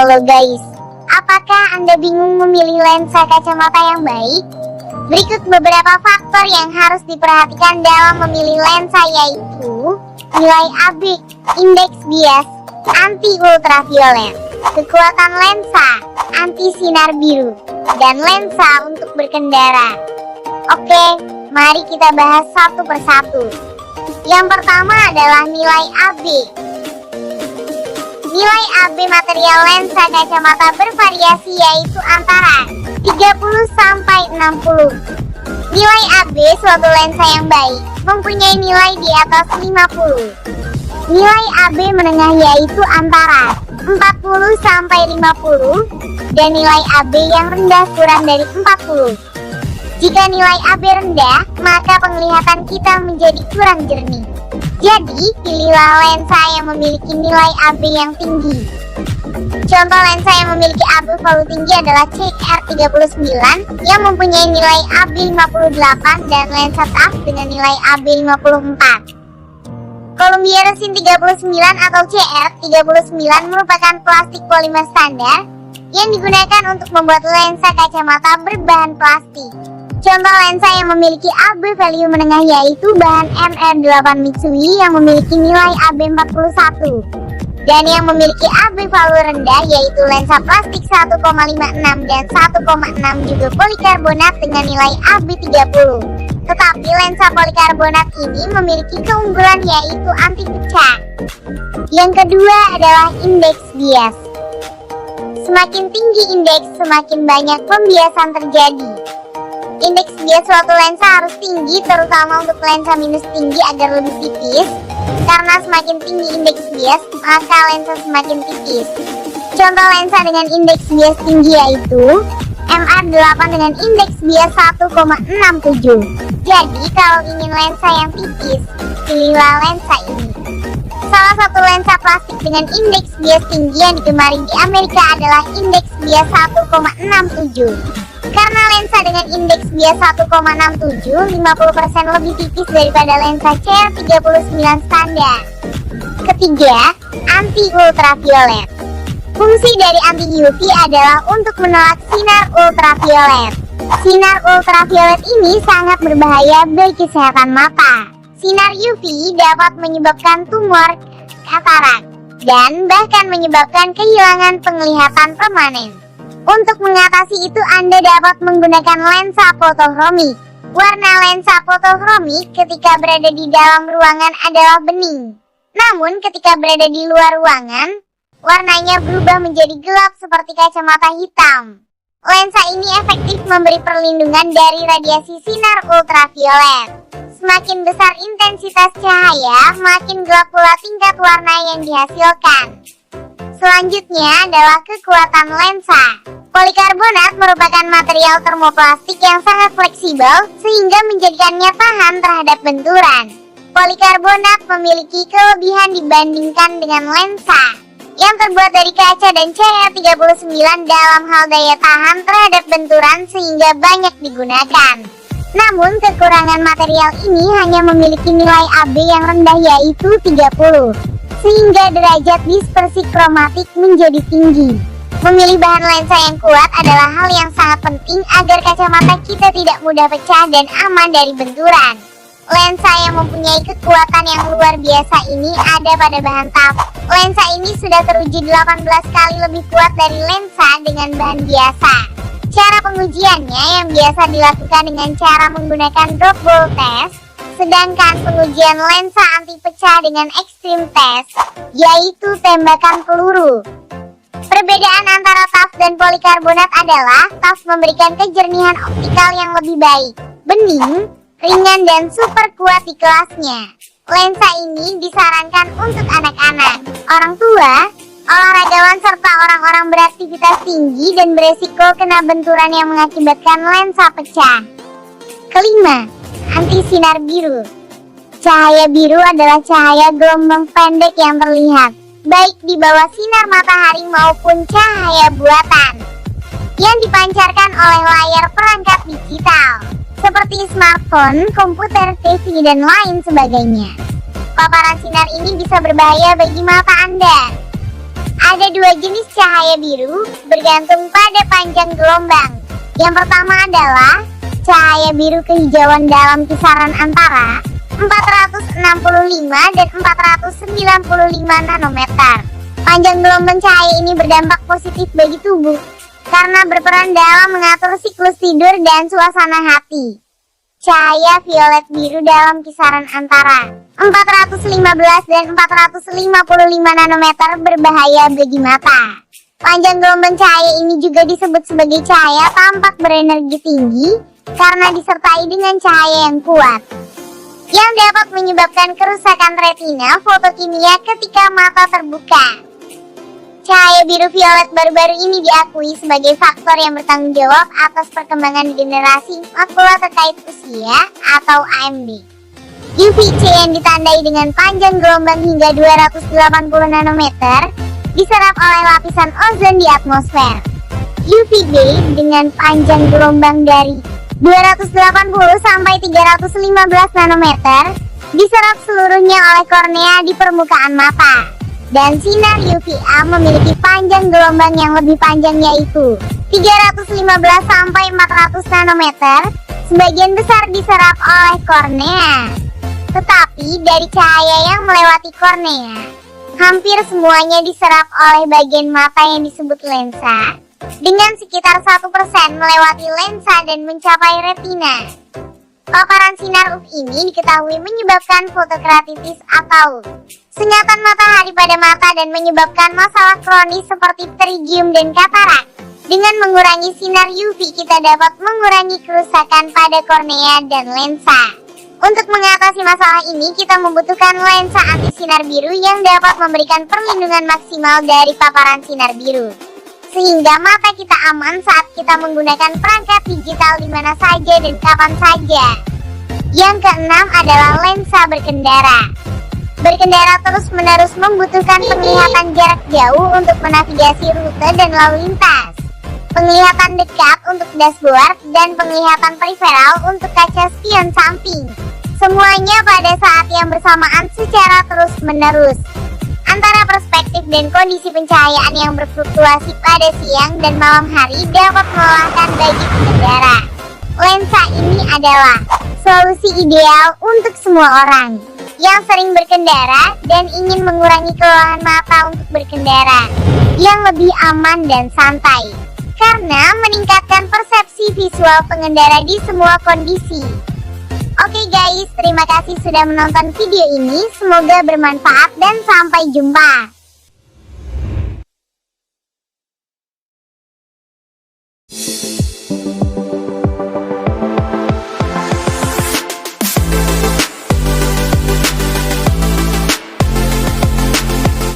Halo guys, apakah Anda bingung memilih lensa kacamata yang baik? Berikut beberapa faktor yang harus diperhatikan dalam memilih lensa, yaitu nilai AB, indeks bias, anti ultraviolet, kekuatan lensa, anti sinar biru, dan lensa untuk berkendara. Oke, mari kita bahas satu persatu. Yang pertama adalah nilai AB. Nilai AB material lensa kacamata bervariasi, yaitu antara 30 sampai 60. Nilai AB suatu lensa yang baik mempunyai nilai di atas 50. Nilai AB menengah yaitu antara 40 sampai 50 dan nilai AB yang rendah kurang dari 40. Jika nilai AB rendah, maka penglihatan kita menjadi kurang jernih. Jadi, pilihlah lensa yang memiliki nilai AB yang tinggi. Contoh lensa yang memiliki AB value tinggi adalah CR39 yang mempunyai nilai AB 58 dan lensa TAF dengan nilai AB 54. Columbia Resin 39 atau CR39 merupakan plastik polimer standar yang digunakan untuk membuat lensa kacamata berbahan plastik. Contoh lensa yang memiliki AB value menengah yaitu bahan MR8 Mitsui yang memiliki nilai AB 41. Dan yang memiliki AB value rendah yaitu lensa plastik 1,56 dan 1,6 juga polikarbonat dengan nilai AB 30. Tetapi lensa polikarbonat ini memiliki keunggulan yaitu anti pecah. Yang kedua adalah indeks bias. Semakin tinggi indeks, semakin banyak pembiasan terjadi. Indeks bias suatu lensa harus tinggi, terutama untuk lensa minus tinggi agar lebih tipis. Karena semakin tinggi indeks bias, maka lensa semakin tipis. Contoh lensa dengan indeks bias tinggi yaitu MR8 dengan indeks bias 1,67. Jadi kalau ingin lensa yang tipis, pilihlah lensa ini. Salah satu lensa plastik dengan indeks bias tinggi yang digemari di Amerika adalah indeks bias 1,67. Karena lensa dengan indeks bias 1,67 50% lebih tipis daripada lensa CR39 standar. Ketiga, anti ultraviolet. Fungsi dari anti UV adalah untuk menolak sinar ultraviolet. Sinar ultraviolet ini sangat berbahaya bagi kesehatan mata. Sinar UV dapat menyebabkan tumor, katarak, dan bahkan menyebabkan kehilangan penglihatan permanen. Untuk mengatasi itu, Anda dapat menggunakan lensa fotochromik. Warna lensa fotochromik ketika berada di dalam ruangan adalah bening. Namun ketika berada di luar ruangan, warnanya berubah menjadi gelap seperti kacamata hitam. Lensa ini efektif memberi perlindungan dari radiasi sinar ultraviolet. Semakin besar intensitas cahaya, makin gelap pula tingkat warna yang dihasilkan. Selanjutnya adalah kekuatan lensa. Polikarbonat merupakan material termoplastik yang sangat fleksibel sehingga menjadikannya tahan terhadap benturan. Polikarbonat memiliki kelebihan dibandingkan dengan lensa yang terbuat dari kaca dan CR39 dalam hal daya tahan terhadap benturan sehingga banyak digunakan. Namun kekurangan material ini hanya memiliki nilai AB yang rendah yaitu 30, sehingga derajat dispersi kromatik menjadi tinggi. Memilih bahan lensa yang kuat adalah hal yang sangat penting agar kacamata kita tidak mudah pecah dan aman dari benturan. Lensa yang mempunyai kekuatan yang luar biasa ini ada pada bahan TAF. Lensa ini sudah teruji 18 kali lebih kuat dari lensa dengan bahan biasa. Cara pengujiannya yang biasa dilakukan dengan cara menggunakan drop ball test, sedangkan pengujian lensa anti pecah dengan extreme test, yaitu tembakan peluru. Perbedaan antara TAF dan polikarbonat adalah TAF memberikan kejernihan optikal yang lebih baik, bening, ringan dan super kuat di kelasnya. Lensa ini disarankan untuk anak-anak, orang tua, olahragawan serta orang-orang beraktivitas tinggi dan beresiko kena benturan yang mengakibatkan lensa pecah. Kelima, anti sinar biru. Cahaya biru adalah cahaya gelombang pendek yang terlihat baik di bawah sinar matahari maupun cahaya buatan yang dipancarkan oleh layar perangkat digital seperti smartphone, komputer, TV, dan lain sebagainya. Paparan sinar ini bisa berbahaya bagi mata Anda. Ada dua jenis cahaya biru bergantung pada panjang gelombang. Yang pertama adalah cahaya biru kehijauan dalam kisaran antara 465 dan 495 nanometer. Panjang gelombang cahaya ini berdampak positif bagi tubuh karena berperan dalam mengatur siklus tidur dan suasana hati. Cahaya violet biru dalam kisaran antara 415 dan 455 nanometer berbahaya bagi mata. Panjang gelombang cahaya ini juga disebut sebagai cahaya tampak berenergi tinggi karena disertai dengan cahaya yang kuat, yang dapat menyebabkan kerusakan retina fotokimia ketika mata terbuka. Cahaya biru violet baru-baru ini diakui sebagai faktor yang bertanggung jawab atas perkembangan generasi makula terkait usia atau AMD. UVC yang ditandai dengan panjang gelombang hingga 280 nanometer diserap oleh lapisan ozon di atmosfer. UVB dengan panjang gelombang dari 280 sampai 315 nanometer diserap seluruhnya oleh kornea di permukaan mata. Dan sinar UVA memiliki panjang gelombang yang lebih panjang, yaitu 315 sampai 400 nanometer. Sebagian besar diserap oleh kornea. Tetapi dari cahaya yang melewati kornea, hampir semuanya diserap oleh bagian mata yang disebut lensa, dengan sekitar 1% melewati lensa dan mencapai retina. Paparan sinar UV ini diketahui menyebabkan fotokeratitis atau sengatan matahari pada mata dan menyebabkan masalah kronis seperti pterygium dan katarak. Dengan mengurangi sinar UV, kita dapat mengurangi kerusakan pada kornea dan lensa. Untuk mengatasi masalah ini, kita membutuhkan lensa anti sinar biru yang dapat memberikan perlindungan maksimal dari paparan sinar biru, sehingga mata kita aman saat kita menggunakan perangkat digital di mana saja dan kapan saja. Yang keenam adalah lensa berkendara. Berkendara terus-menerus membutuhkan penglihatan jarak jauh untuk menavigasi rute dan lalu lintas, penglihatan dekat untuk dashboard, dan penglihatan periferal untuk kaca spion samping. Semuanya pada saat yang bersamaan secara terus-menerus. Antara perspektif dan kondisi pencahayaan yang berfluktuasi pada siang dan malam hari dapat melelahkan bagi pengendara. Lensa ini adalah solusi ideal untuk semua orang yang sering berkendara dan ingin mengurangi kelelahan mata untuk berkendara yang lebih aman dan santai, karena meningkatkan persepsi visual pengendara di semua kondisi. Oke guys, terima kasih sudah menonton video ini. Semoga bermanfaat dan sampai jumpa.